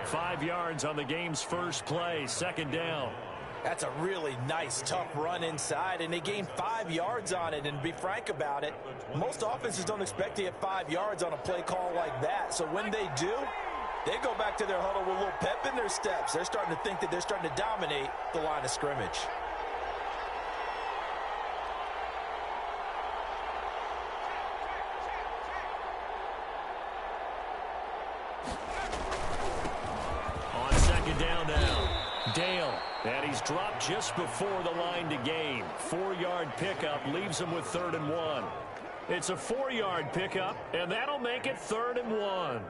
5 yards on the game's first play, second down. That's a really nice, tough run inside, and they gained 5 yards on it. And to be frank about it, most offenses don't expect to get 5 yards on a play call like that. So when they do, they go back to their huddle with a little pep in their steps. They're starting to think that they're starting to dominate the line of scrimmage. On second down now, Dale. And he's dropped just before the line to gain. 4-yard pickup leaves him with 3rd and 1. It's a 4-yard pickup, and that'll make it 3rd and 1.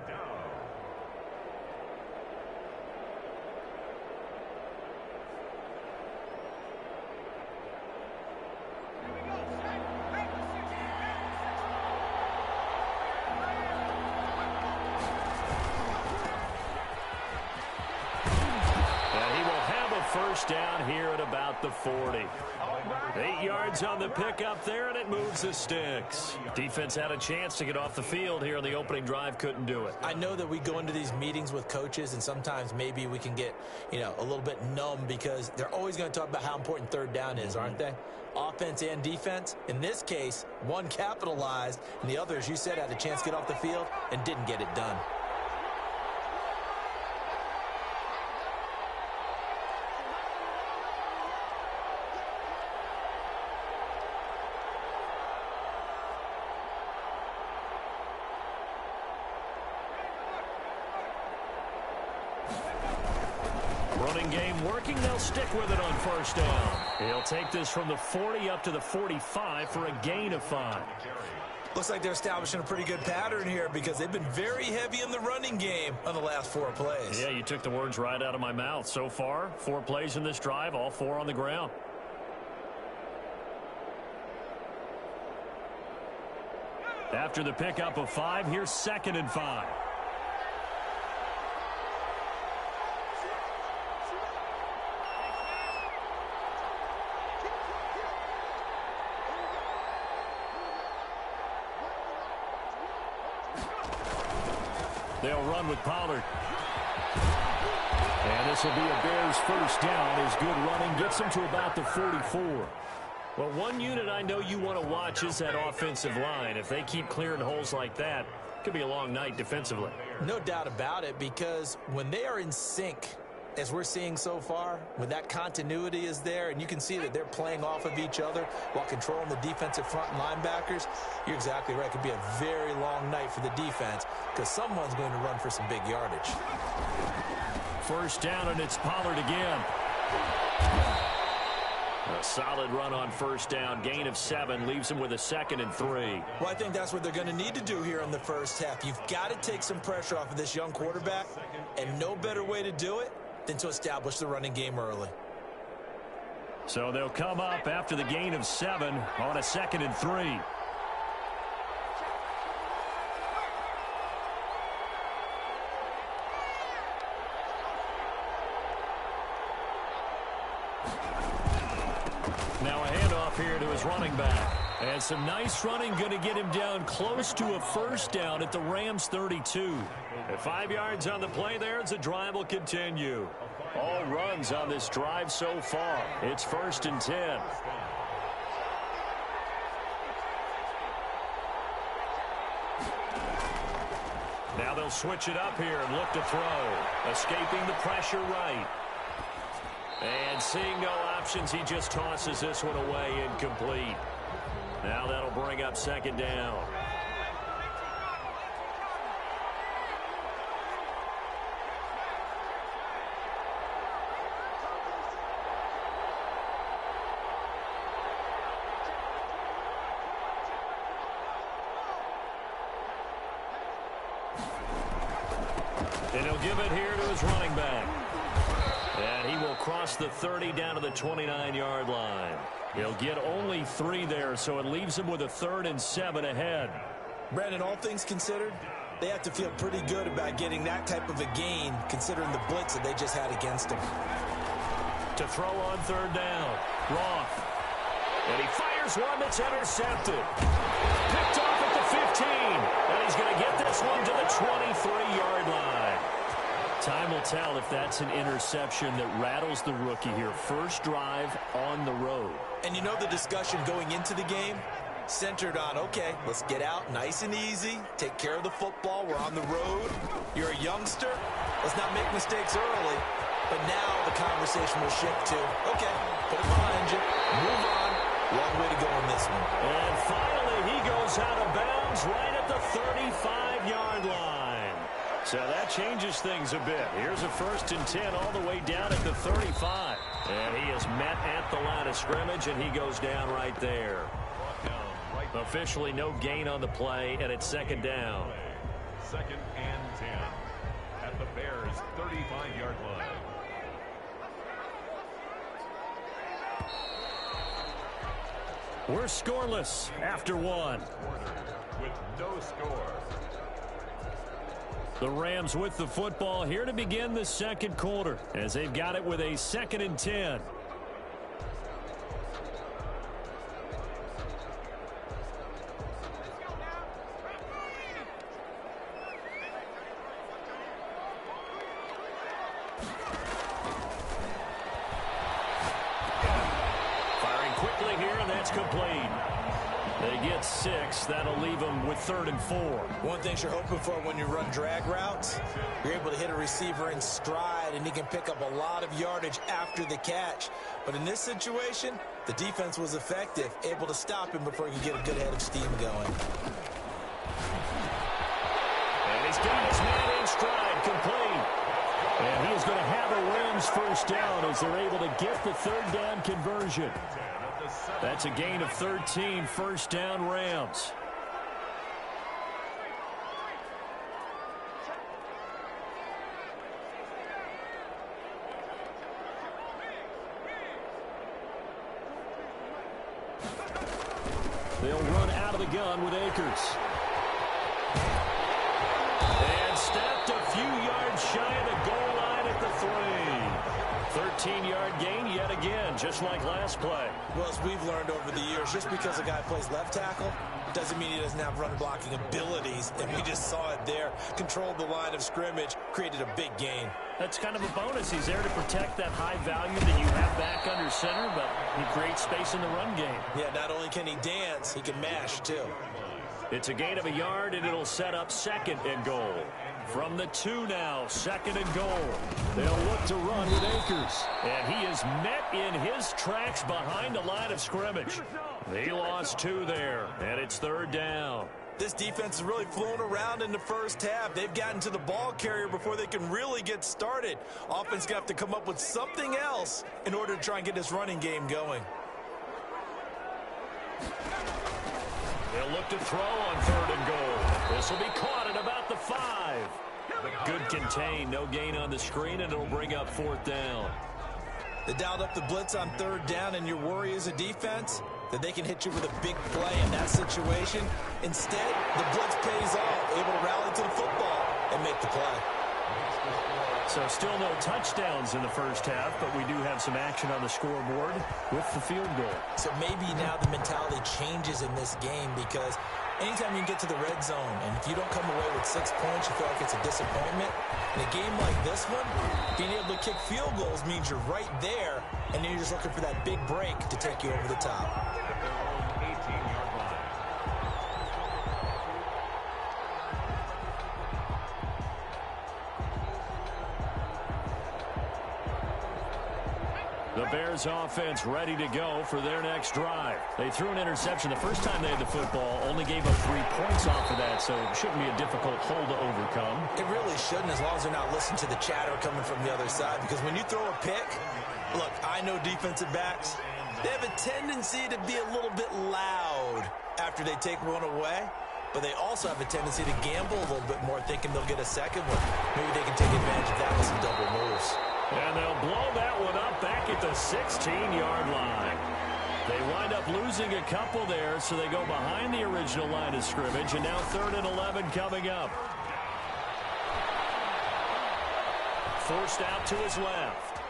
First down here at about the 40. 8 yards on the pickup there, and it moves the sticks. Defense had a chance to get off the field here on the opening drive, couldn't do it. I know that we go into these meetings with coaches, and sometimes maybe we can get, a little bit numb because they're always going to talk about how important 3rd down is, aren't they? Offense and defense. In this case, one capitalized, and the other, as you said, had a chance to get off the field and didn't get it done. Running game working. They'll stick with it on first down. He'll take this from the 40 up to the 45 for a gain of 5. Looks like they're establishing a pretty good pattern here because they've been very heavy in the running game on the last 4 plays. Yeah, you took the words right out of my mouth. So far, 4 plays in this drive, all 4 on the ground. After the pickup of 5, here's 2nd and 5. They'll run with Pollard. And this will be a Bears first down as good running gets them to about the 44. Well, one unit I know you want to watch is that offensive line. If they keep clearing holes like that, it could be a long night defensively. No doubt about it, because when they are in sync, as we're seeing so far, when that continuity is there and you can see that they're playing off of each other while controlling the defensive front and linebackers, you're exactly right. It could be a very long night for the defense because someone's going to run for some big yardage. First down, and it's Pollard again. A solid run on first down. Gain of 7 leaves him with a 2nd and 3. Well, I think that's what they're going to need to do here in the first half. You've got to take some pressure off of this young quarterback, and no better way to do it than to establish the running game early. So they'll come up after the gain of 7 on a 2nd and 3. Now a handoff here to his running back. And some nice running, going to get him down close to a first down at the Rams 32. At 5 yards on the play there as the drive will continue. All runs on this drive so far. It's 1st and 10. Now they'll switch it up here and look to throw. Escaping the pressure right. And seeing no options, he just tosses this one away incomplete. Now that'll bring up 2nd down. And he'll give it here to his running back. And he will cross the 30 down to the 29-yard line. He'll get only 3 there, so it leaves him with a 3rd and 7 ahead. Brandon, all things considered, they have to feel pretty good about getting that type of a gain, considering the blitz that they just had against him. To throw on 3rd down, Roth. And he fires one that's intercepted. Picked off at the 15. And he's going to get this one to the 23-yard line. Time will tell if that's an interception that rattles the rookie here. First drive on the road. And you know the discussion going into the game centered on, okay, let's get out nice and easy, take care of the football, we're on the road, you're a youngster, let's not make mistakes early. But now the conversation will shift to, okay, put it behind you, move on, long way to go in this one. And finally he goes out of bounds right at the 35-yard line. So that changes things a bit. Here's a 1st and 10 all the way down at the 35. And he is met at the line of scrimmage, and he goes down right there. Officially no gain on the play, and it's 2nd down. 2nd and 10 at the Bears' 35-yard line. We're scoreless after 1. With no score. The Rams with the football here to begin the 2nd quarter as they've got it with a 2nd and 10. Firing quickly here, and that's complete. They get 6. That'll leave them with 3rd and 4. One thing you're hoping for when you run drag routes, you're able to hit a receiver in stride, and he can pick up a lot of yardage after the catch. But in this situation, the defense was effective, able to stop him before he could get a good head of steam going. And he's got his man in stride, complete. And he is going to have a Rams 1st down as they're able to get the 3rd down conversion. That's a gain of 13, 1st down Rams. They'll run out of the gun with Akers. And stepped a few yards shy of the goal line at the 3. 13-yard gain yet again, just like last play. Well, as we've learned over the years, just because a guy plays left tackle doesn't mean he doesn't have run-blocking abilities, and we just saw it there. Controlled the line of scrimmage, created a big gain. That's kind of a bonus. He's there to protect that high value that you have back under center, but he creates space in the run game. Yeah, not only can he dance, he can mash, too. It's a gain of a yard, and it'll set up 2nd and goal. From the 2 now, 2nd and goal. They'll look to run with Akers. And he is met in his tracks behind the line of scrimmage. They lost 2 there, and it's 3rd down. This defense has really flown around in the first half. They've gotten to the ball carrier before they can really get started. Offense going to have to come up with something else in order to try and get this running game going. They'll look to throw on 3rd and goal. This will be caught at about the 5. Good contain, no gain on the screen, and it'll bring up 4th down. They dialed up the blitz on 3rd down, and your worry as a defense that they can hit you with a big play in that situation. Instead, the blitz pays off, able to rally to the football and make the play. So still no touchdowns in the first half, but we do have some action on the scoreboard with the field goal. So maybe now the mentality changes in this game, because anytime you can get to the red zone, and if you don't come away with 6 points, you feel like it's a disappointment. In a game like this one, being able to kick field goals means you're right there, and then you're just looking for that big break to take you over the top. 18-yard line. The Bears offense ready to go for their next drive. They threw an interception the first time they had the football, only gave up 3 points off of that, so it shouldn't be a difficult hole to overcome. It really shouldn't, as long as they're not listening to the chatter coming from the other side, because when you throw a pick, look, I know defensive backs, they have a tendency to be a little bit loud after they take one away, but they also have a tendency to gamble a little bit more, thinking they'll get a second one. Maybe they can take advantage of that with some double moves. And they'll blow that one up back at the 16-yard line. They wind up losing a couple there, so they go behind the original line of scrimmage, and now 3rd and 11 coming up. Forced out to his left.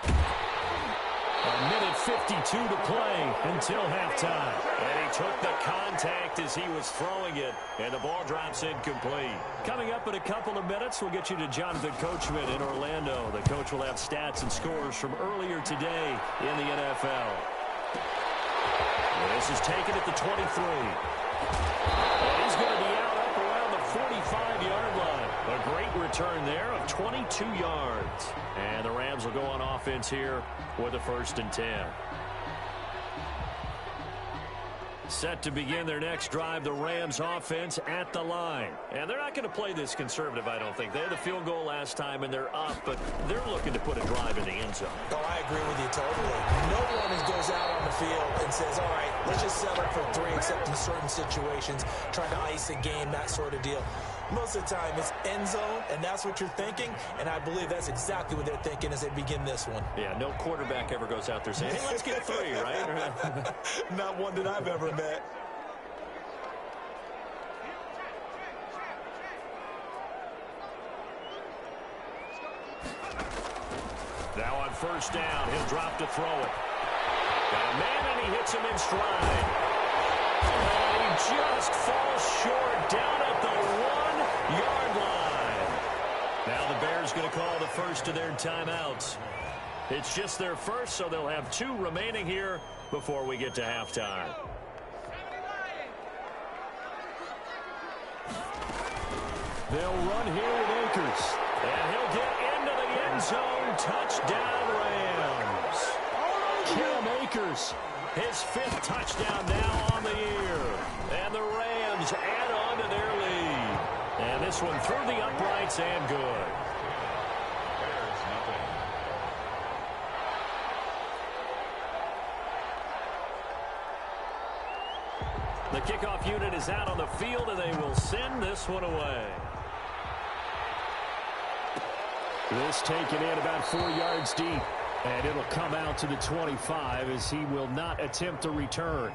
And minute 52 to play until halftime. And he took the contact as he was throwing it, and the ball drops incomplete. Coming up in a couple of minutes, we'll get you to Jonathan Coachman in Orlando. The coach will have stats and scores from earlier today in the NFL. This is taken at the 23. And he's going to be out up around the 45-yard line. A great return there of 22 yards. And the Rams will go on offense here with a 1st and 10. Set to begin their next drive, the Rams offense at the line. And they're not going to play this conservative, I don't think. They had the field goal last time, and they're up, but they're looking to put a drive in the end zone. Oh, I agree with you totally. No one goes out on the field and says, all right, let's just settle for 3, except in certain situations, trying to ice a game, that sort of deal. Most of the time, it's end zone, and that's what you're thinking, and I believe that's exactly what they're thinking as they begin this one. Yeah, no quarterback ever goes out there saying, hey, let's get 3, right? Not one that I've ever met. Now on 1st down, he'll drop to throw it. Got a man, and he hits him in stride. And he just falls short down at the 1-yard line. Now the Bears going to call the first of their timeouts. It's just their first, so they'll have 2 remaining here before we get to halftime. They'll run here with Akers. And he'll get into the end zone. Touchdown, Rams. Cam Akers, his 5th touchdown now on the year. And the Rams add on to their lead. And this one through the uprights and good. The kickoff unit is out on the field, and they will send this one away. This taken in about 4 yards deep, and it'll come out to the 25 as he will not attempt a return.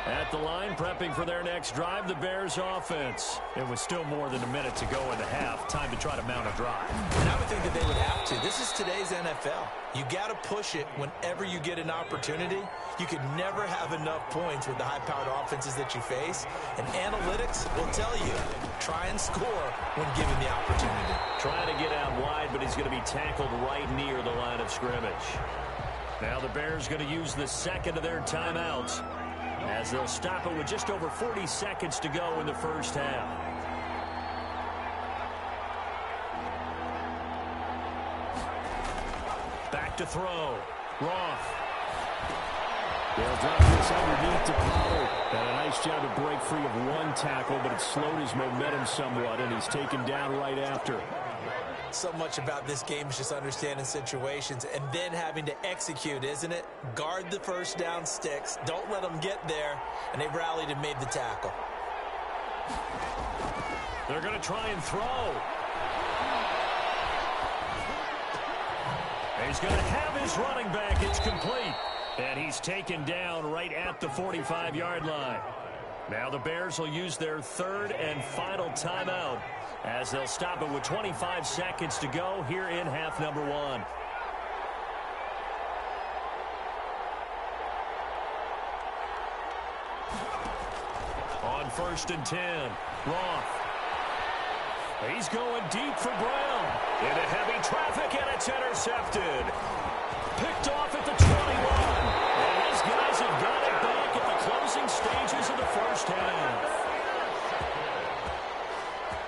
At the line, prepping for their next drive, the Bears offense. It was still more than a minute to go in the half. Time to try to mount a drive. And I would think that they would have to. This is today's NFL. You got to push it whenever you get an opportunity. You could never have enough points with the high-powered offenses that you face. And analytics will tell you, try and score when given the opportunity. Trying to get out wide, but he's going to be tackled right near the line of scrimmage. Now the Bears going to use the second of their timeouts, as they'll stop it with just over 40 seconds to go in the first half. Back to throw. Roth. They'll drop this underneath to Pollard. And a nice job to break free of 1 tackle, but it slowed his momentum somewhat, and he's taken down right after. So much about this game is just understanding situations and then having to execute, isn't it? Guard the first down sticks. Don't let them get there. And they rallied and made the tackle. They're going to try and throw. He's going to have his running back. It's complete. And he's taken down right at the 45-yard line. Now the Bears will use their 3rd and final timeout, as they'll stop it with 25 seconds to go here in half number 1. On 1st and 10, Roth. He's going deep for Brown. Into heavy traffic, and it's intercepted. Picked off at the 21. And his guys have got it back at the closing stages of the first half.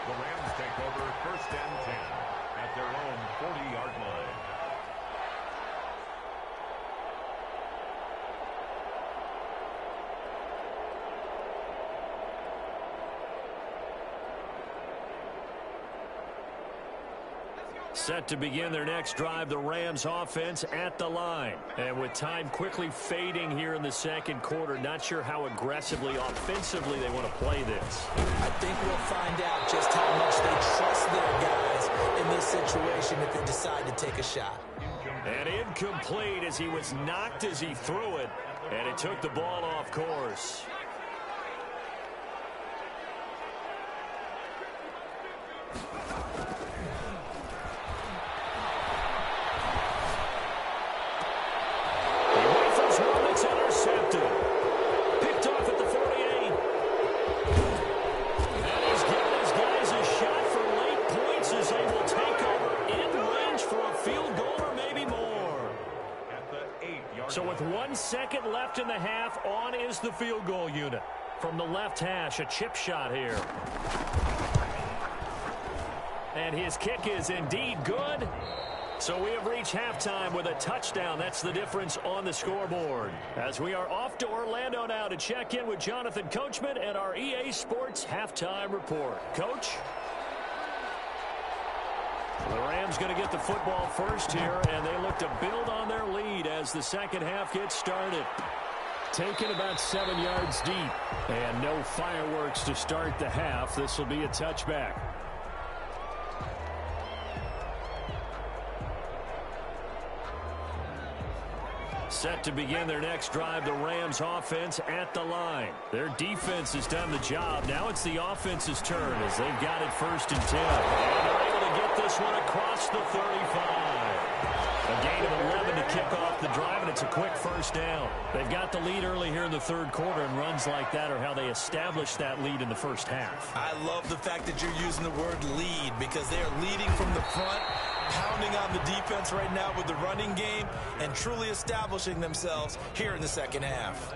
The Rams take over 1st and 10 at their own 40-yard line. Set to begin their next drive, the Rams offense at the line. And with time quickly fading here in the second quarter, not sure how aggressively, offensively they want to play this. I think we'll find out just how much they trust their guys in this situation if they decide to take a shot. And incomplete as he was knocked as he threw it, and it took the ball off course. intercepted. Picked off at the 48. And he's giving his guys a shot for late points as they will take over in range for a field goal or maybe more. At the 8-yard So with 1 second left in the half, on is the field goal unit. From the left hash, a chip shot here. And his kick is indeed good. So we have reached halftime with a touchdown. That's the difference on the scoreboard. As we are off to Orlando now to check in with Jonathan Coachman and our EA Sports halftime report. Coach? The Rams going to get the football first here, and they look to build on their lead as the second half gets started. Taken about 7 yards deep, and no fireworks to start the half. This will be a touchback. Set to begin their next drive, the Rams offense at the line. Their defense has done the job. Now it's the offense's turn as they've got it 1st and 10. And they're able to get this one across the 35. A gain of 11 to kick off the drive, and it's a quick first down. They've got the lead early here in the third quarter, and runs like that are how they establish that lead in the first half. I love the fact that you're using the word lead because they are leading from the front, pounding on the defense right now with the running game, and truly establishing themselves here in the second half.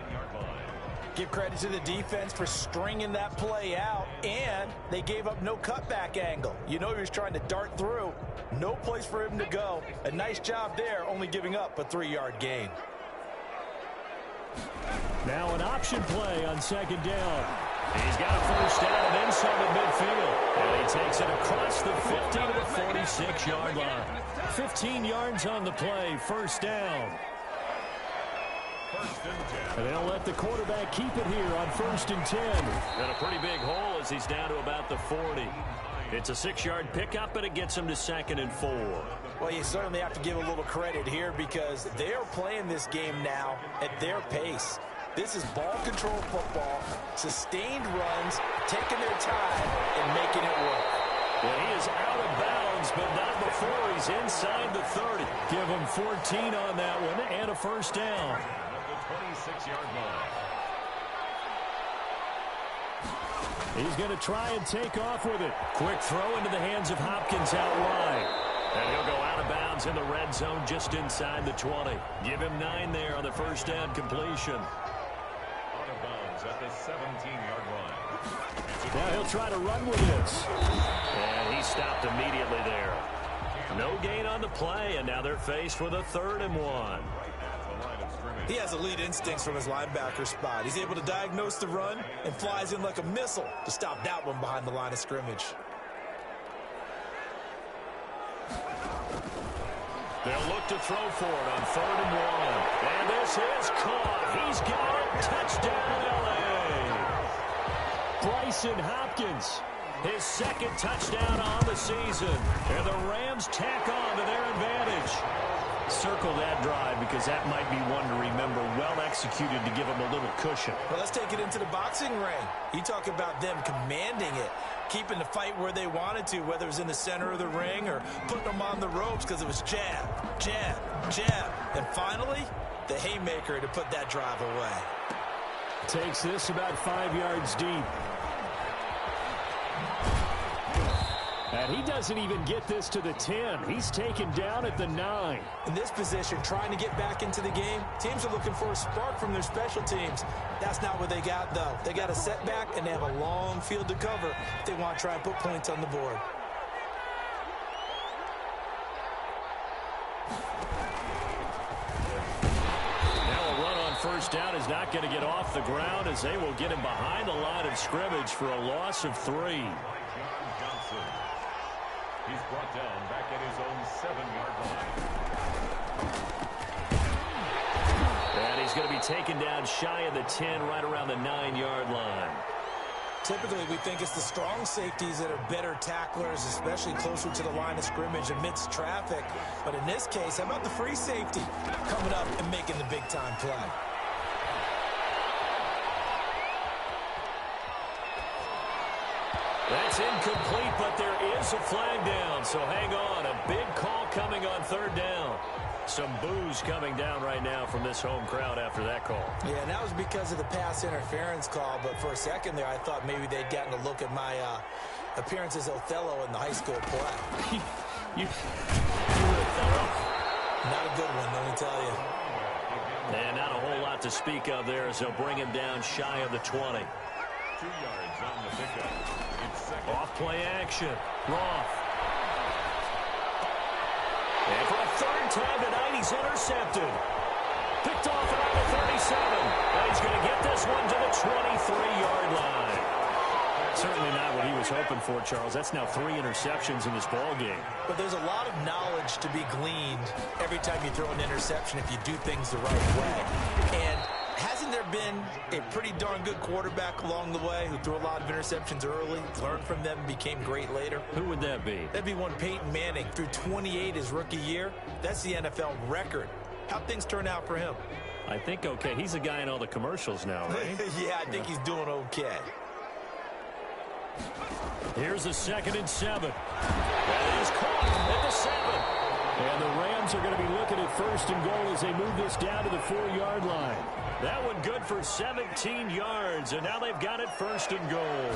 Give credit to the defense for stringing that play out, and they gave up no cutback angle. You know he was trying to dart through. No place for him to go. A nice job there, only giving up a 3-yard gain. Now an option play on second down. He's got a first down and then some at midfield. And he takes it across the 50 to the 46-yard line. 15 yards on the play, first down. And they'll let the quarterback keep it here on 1st and 10. And a pretty big hole as he's down to about the 40. It's a 6-yard pickup, and it gets him to 2nd and 4. Well, you certainly have to give a little credit here because they are playing this game now at their pace. This is ball control football, sustained runs, taking their time, and making it work. Well, he is out of bounds, but not before he's inside the 30. Give him 14 on that one and a first down. 26-yard line. He's going to try and take off with it. Quick throw into the hands of Hopkins out wide. And he'll go out of bounds in the red zone just inside the 20. Give him 9 there on the first down completion. Out of bounds at the 17-yard line. Now he'll try to run with this. And he stopped immediately there. No gain on the play, and now they're faced with a 3rd and 1. He has elite instincts from his linebacker spot. He's able to diagnose the run and flies in like a missile to stop that one behind the line of scrimmage. They'll look to throw for it on 3rd and 1. And this is caught. He's got it. Touchdown, L.A. Bryson Hopkins, his 2nd touchdown on the season. And the Rams tack on to their advantage. Circle that drive because that might be one to remember. Well executed to give them a little cushion. Well, let's take it into the boxing ring. You talk about them commanding it, keeping the fight where they wanted to, whether it was in the center of the ring or putting them on the ropes because it was jab, jab, jab. And finally, the haymaker to put that drive away. Takes this about 5 yards deep. And he doesn't even get this to the 10. He's taken down at the 9. In this position, trying to get back into the game, teams are looking for a spark from their special teams. That's not what they got, though. They got a setback, and they have a long field to cover if they want to try and put points on the board. Now a run on first down is not going to get off the ground as they will get him behind the line of scrimmage for a loss of 3. He's brought down back at his own 7-yard line. And he's going to be taken down shy of the 10, right around the 9-yard line. Typically, we think it's the strong safeties that are better tacklers, especially closer to the line of scrimmage amidst traffic. But in this case, how about the free safety coming up and making the big-time play? That's incomplete, but there is a flag down, so hang on. A big call coming on 3rd down. Some boos coming down right now from this home crowd after that call. Yeah, and that was because of the pass interference call. But for a second there, I thought maybe they'd gotten a look at my appearance as Othello in the high school play. you were Othello? Not a good one, let me tell you. And not a whole lot to speak of there as they'll bring him down shy of the 20. 2 yards on the pickup. It's second. Off play action. Roth. And for a third time tonight, he's intercepted. Picked off around the 37. And he's going to get this one to the 23-yard line. Certainly not what he was hoping for, Charles. That's now 3 interceptions in this ball game. But there's a lot of knowledge to be gleaned every time you throw an interception if you do things the right way. And hasn't there been a pretty darn good quarterback along the way who threw a lot of interceptions early, learned from them, became great later? Who would that be? That'd be one Peyton Manning. Threw 28 his rookie year. That's the NFL record. How'd things turn out for him? I think okay. He's a guy in all the commercials now, right? Yeah, I think he's doing okay. Here's a 2nd and 7. That is caught at the 7. And the Rams are going to be looking at 1st and goal as they move this down to the 4-yard line. That one good for 17 yards, and now they've got it 1st and goal.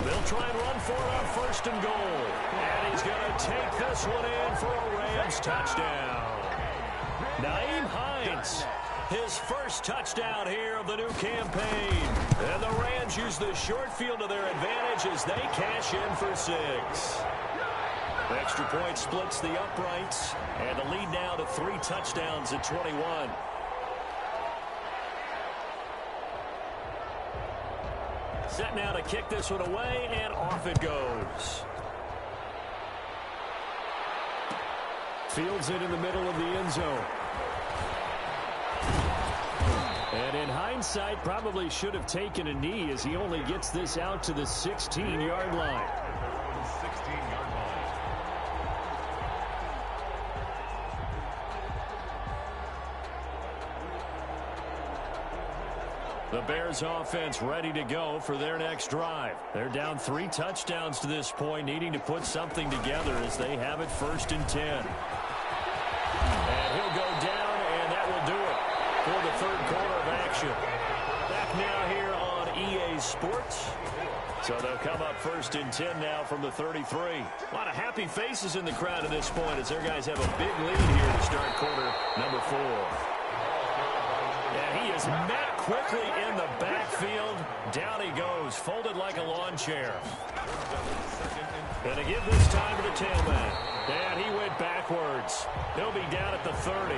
They'll try and run for it on 1st and goal. And he's going to take this one in for a Rams touchdown. Nyheim Hines, his first touchdown here of the new campaign. And the Rams use the short field to their advantage as they cash in for 6. The extra point splits the uprights, and the lead now to 3 touchdowns at 21. Set now to kick this one away, and off it goes. Fields it in the middle of the end zone. And in hindsight, probably should have taken a knee as he only gets this out to the 16-yard line. 16-yard line. The Bears offense ready to go for their next drive. They're down 3 touchdowns to this point, needing to put something together as they have it 1st and 10. And he'll go down, and that will do it for the 3rd quarter of action. Back now here on EA Sports. So they'll come up 1st and 10 now from the 33. A lot of happy faces in the crowd at this point as their guys have a big lead here to start quarter number 4. And he is met quickly in the backfield. Down he goes, folded like a lawn chair. Gonna give this time to the tailback. And he went backwards. He'll be down at the 30.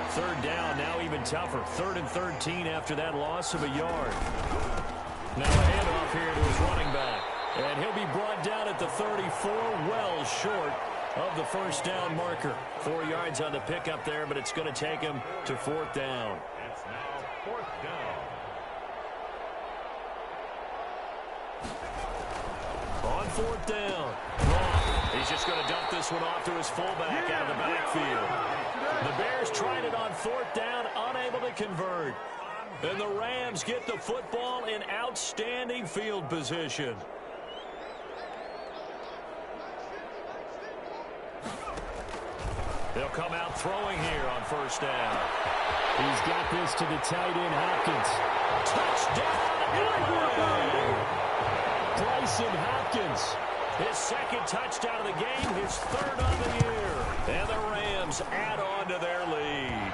3rd down, now even tougher. 3rd and 13 after that loss of a yard. Now a handoff here to his running back. And he'll be brought down at the 34, well short of the 1st down marker. 4 yards on the pickup there, but it's going to take him to 4th down. It's now 4th down. On 4th down. He's just going to dump this one off to his fullback out of the backfield. The Bears tried it on 4th down, unable to convert. And the Rams get the football in outstanding field position. They'll come out throwing here on 1st down. He's got this to the tight end, Hopkins. Touchdown, LA! Bryson Hopkins. His 2nd touchdown of the game, his 3rd of the year. And the Rams add on to their lead.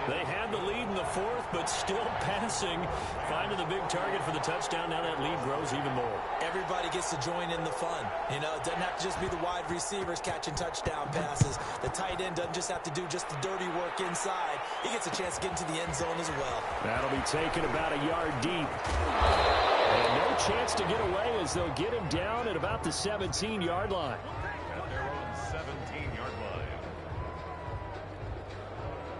They had the lead in the 4th, but still passing. Finding the big target for the touchdown. Now that lead grows even more. Everybody gets to join in the fun. You know, it doesn't have to just be the wide receivers catching touchdown passes. The tight end doesn't just have to do just the dirty work inside. He gets a chance to get into the end zone as well. That'll be taken about a yard deep. And no chance to get away as they'll get him down at about the 17-yard line. At their own 17-yard line.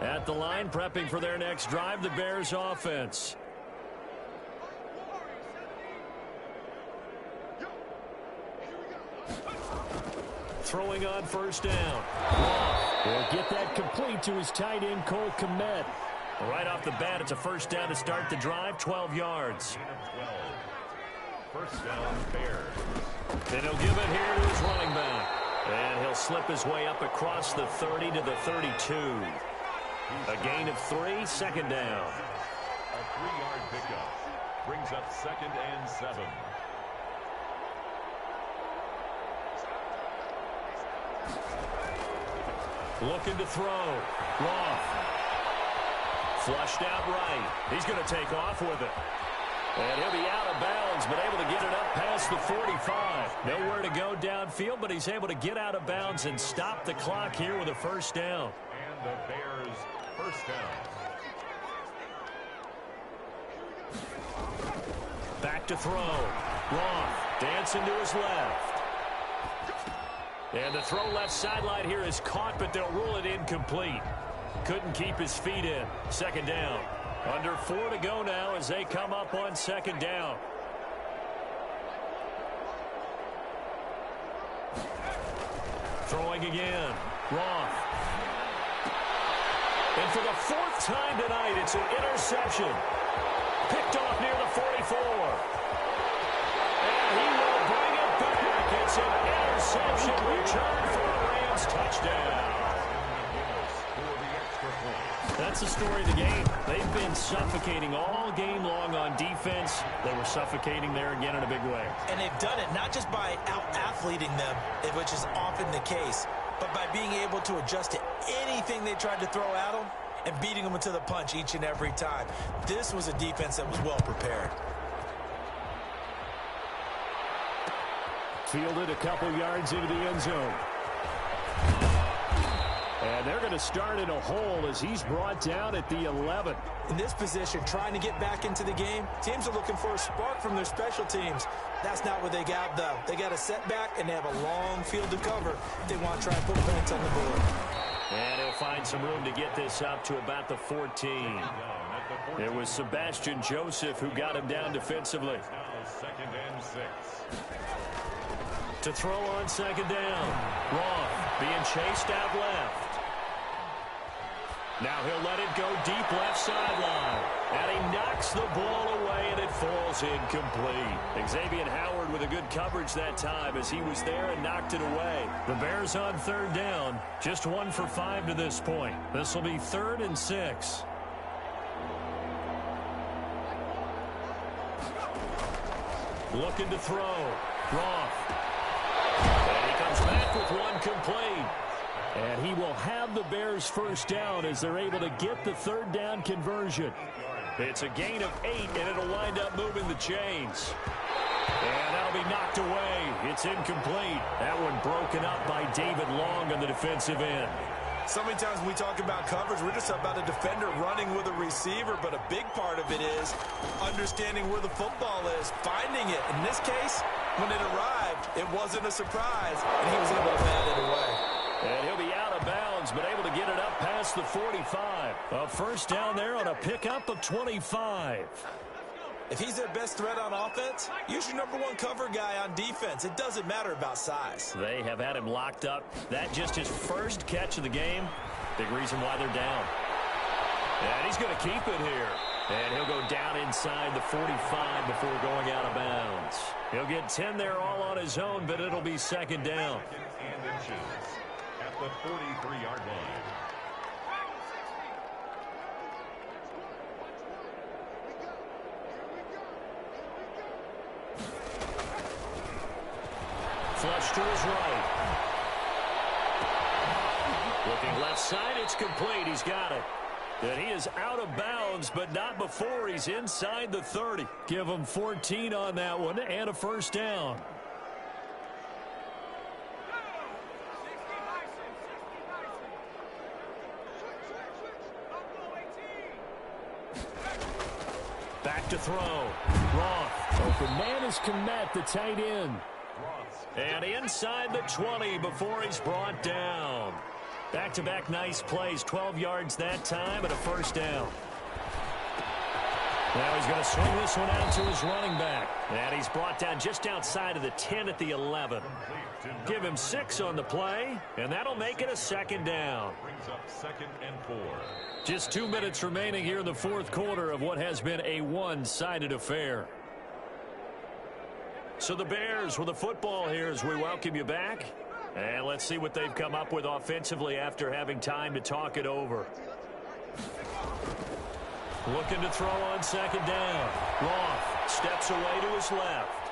At the line, prepping for their next drive, the Bears offense. Throwing on 1st down. He'll get that complete to his tight end, Cole Kmet. Right off the bat, it's a 1st down to start the drive, 12 yards. 12. 1st down, Bears. And he'll give it here to his running back. And he'll slip his way up across the 30 to the 32. A gain of 3, second down. A 3-yard pickup brings up 2nd and 7. Looking to throw. Roth. Flushed out right. He's going to take off with it. And he'll be out of bounds, but able to get it up past the 45. Nowhere to go downfield, but he's able to get out of bounds and stop the clock here with a first down. And the Bears first down. Back to throw. Roth dancing to his left. And the throw left sideline here is caught, but they'll rule it incomplete. Couldn't keep his feet in. Second down. Under 4 to go now as they come up on second down. Throwing again. Roth. And for the 4th time tonight, it's an interception. Picked off near the 44. And he will bring it back. It's an interception return for a Rams touchdown. That's the story of the game. They've been suffocating all game long on defense. They were suffocating there again in a big way. And they've done it not just by out-athleting them, which is often the case, but by being able to adjust to anything they tried to throw at them and beating them into the punch each and every time. This was a defense that was well prepared. Fielded a couple yards into the end zone. And they're going to start in a hole as he's brought down at the 11. In this position, trying to get back into the game, teams are looking for a spark from their special teams. That's not what they got, though. They got a setback, and they have a long field to cover if they want to try and put points on the board. And he'll find some room to get this up to about the 14. It was Sebastian Joseph who got him down defensively. Now 2nd and 6. To throw on second down. Roth being chased out left. Now he'll let it go deep left sideline. And he knocks the ball away, and it falls incomplete. Xavier Howard with a good coverage that time as he was there and knocked it away. The Bears on third down. Just 1 for 5 to this point. This will be 3rd and 6. Looking to throw. Roth. And he comes back with one complete. And he will have the Bears first down as they're able to get the third down conversion. It's a gain of 8, and it'll wind up moving the chains. And that'll be knocked away. It's incomplete. That one broken up by David Long on the defensive end. So many times when we talk about coverage, we're just about a defender running with a receiver, but a big part of it is understanding where the football is, finding it. In this case, when it arrived, it wasn't a surprise, and he was able to bat it away. And he'll be out of bounds, but able to get it up past the 45. A first down there on a pickup of 25. If he's their best threat on offense, use your #1 cover guy on defense. It doesn't matter about size. They have had him locked up. That just his first catch of the game. Big reason why they're down. And he's going to keep it here. And he'll go down inside the 45 before going out of bounds. He'll get 10 there all on his own, but it'll be second down. 2nd and inches at the 43-yard line. Flush to his right. Looking left side, it's complete. He's got it. And he is out of bounds, but not before he's inside the 30. Give him 14 on that one and a first down. Back to throw. Roth. Open man is Komet, the tight end. And inside the 20 before he's brought down. Back-to-back nice plays. 12 yards that time and a first down. Now he's going to swing this one out to his running back. And he's brought down just outside of the 10 at the 11. Give him 6 on the play, and that'll make it a second down. Brings up 2nd and 4. Just 2 minutes remaining here in the fourth quarter of what has been a one-sided affair. So the Bears with the football here as we welcome you back. And let's see what they've come up with offensively after having time to talk it over. Looking to throw on second down. Roth steps away to his left.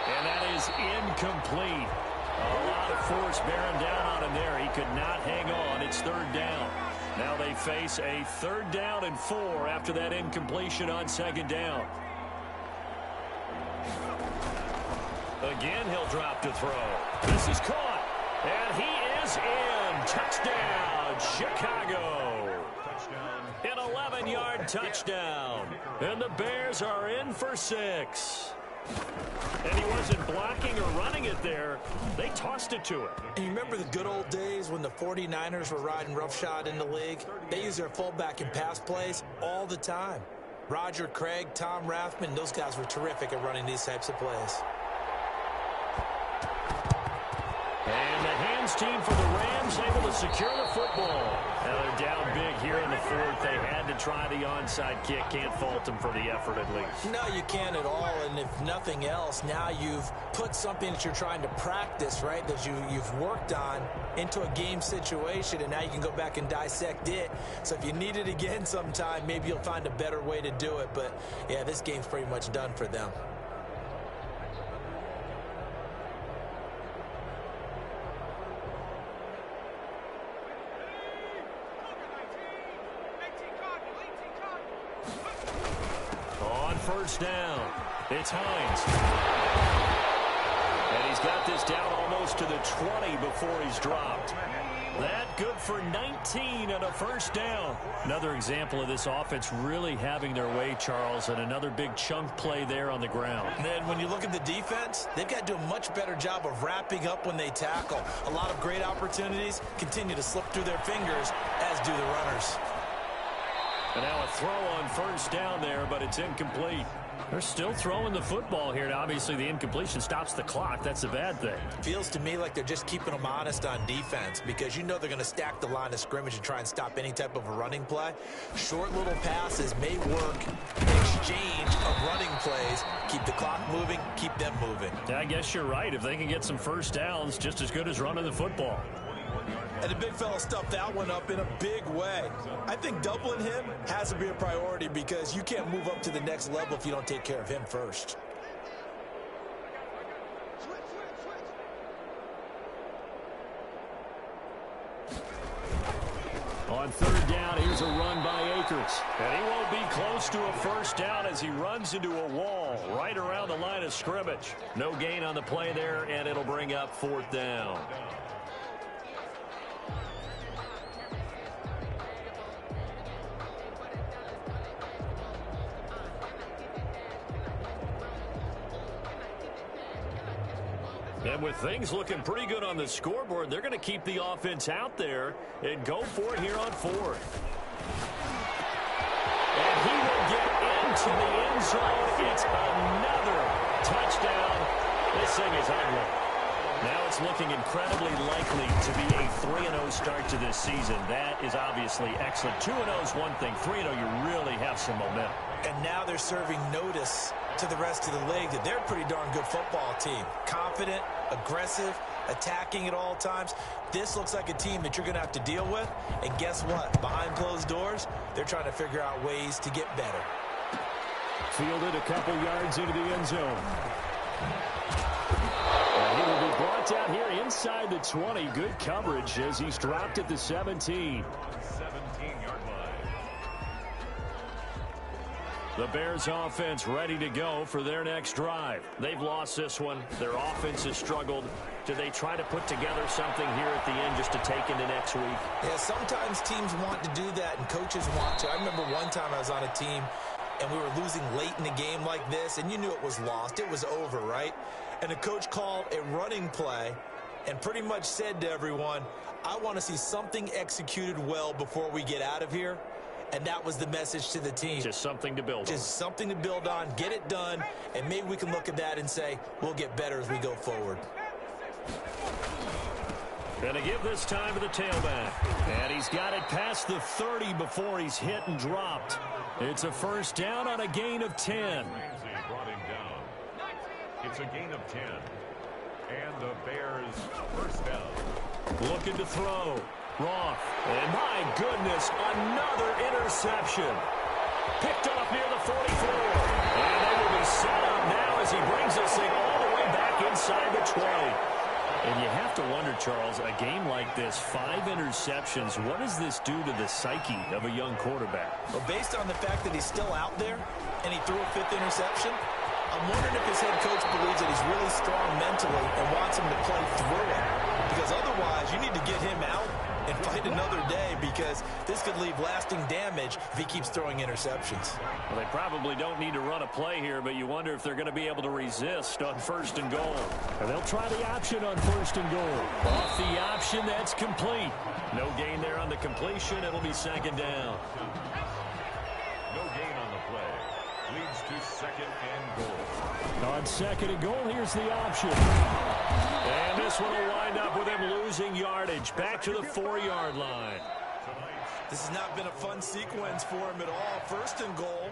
And that is incomplete. A lot of force bearing down on him there. He could not hang on. It's third down. Now they face a 3rd down and 4 after that incompletion on second down. Again, he'll drop to throw. This is caught. And he is in. Touchdown, Chicago. An 11-yard touchdown. And the Bears are in for 6. And he wasn't blocking or running it there. They tossed it to him. And you remember the good old days when the 49ers were riding roughshod in the league? They used their fullback in pass plays all the time. Roger Craig, Tom Rathman, those guys were terrific at running these types of plays. And the hands team for the Rams able to secure the football. Now they're down big here in the 4th. They had to try the onside kick. Can't fault them for the effort at least. No, you can't at all. And if nothing else, now you've put something that you're trying to practice, right, that you've worked on into a game situation, and now you can go back and dissect it. So if you need it again sometime, maybe you'll find a better way to do it. But, yeah, this game's pretty much done for them. First down. It's Hines. And he's got this down almost to the 20 before he's dropped. That good for 19 and a first down. Another example of this offense really having their way, Charles, and another big chunk play there on the ground. And then when you look at the defense, they've got to do a much better job of wrapping up when they tackle. A lot of great opportunities continue to slip through their fingers, as do the runners. And now a throw on first down there, but it's incomplete. They're still throwing the football here, and obviously the incompletion stops the clock. That's a bad thing. Feels to me like they're just keeping them honest on defense, because you know they're going to stack the line of scrimmage and try and stop any type of a running play. Short little passes may work in exchange of running plays. Keep the clock moving, keep them moving. Yeah, I guess you're right. If they can get some first downs, just as good as running the football. And the big fella stuffed that one up in a big way. I think doubling him has to be a priority, because you can't move up to the next level if you don't take care of him first. On third down, here's a run by Akers. And he won't be close to a first down as he runs into a wall right around the line of scrimmage. No gain on the play there, and it'll bring up 4th down. And with things looking pretty good on the scoreboard, they're going to keep the offense out there and go for it here on 4th. And he will get into the end zone. It's another touchdown. This thing is ugly. Now it's looking incredibly likely to be a 3-0 start to this season. That is obviously excellent. 2-0 is one thing. 3-0, you really have some momentum. And now they're serving notice to the rest of the league that they're a pretty darn good football team. Confident, aggressive, attacking at all times. This looks like a team that you're going to have to deal with. And guess what? Behind closed doors, they're trying to figure out ways to get better. Fielded a couple yards into the end zone. And he will be brought down here inside the 20. Good coverage as he's dropped at the 17. 17-yard line. The Bears offense ready to go for their next drive. They've lost this one. Their offense has struggled. Do they try to put together something here at the end just to take into next week? Yeah, sometimes teams want to do that and coaches want to. I remember one time I was on a team and we were losing late in a game like this, and you knew it was lost. It was over, right? And the coach called a running play and pretty much said to everyone, I want to see something executed well before we get out of here. And that was the message to the team. Just something to build on. Just something to build on, get it done, and maybe we can look at that and say, we'll get better as we go forward. Going to give this time to the tailback. And he's got it past the 30 before he's hit and dropped. It's a first down on a gain of 10. Brought him down. It's a gain of 10. And the Bears first down. Looking to throw. Roth. And my goodness, another interception. Picked off near the 44. And they will be set up now as he brings this thing all the way back inside the 20. And you have to wonder, Charles, a game like this, 5 interceptions, what does this do to the psyche of a young quarterback? Well, based on the fact that he's still out there and he threw a 5th interception, I'm wondering if his head coach believes that he's really strong mentally and wants him to play through it. Because otherwise, you need to get him out and fight another day, because this could leave lasting damage if he keeps throwing interceptions. Well, they probably don't need to run a play here, but you wonder if they're going to be able to resist on 1st and goal. And they'll try the option on 1st and goal. Off the option, that's complete. No gain there on the completion. It'll be 2nd down. No gain on the play. Leads to 2nd and goal. On 2nd and goal, here's the option. And this one will wind up with him losing yardage. Back to the 4-yard line. This has not been a fun sequence for him at all. 1st and goal.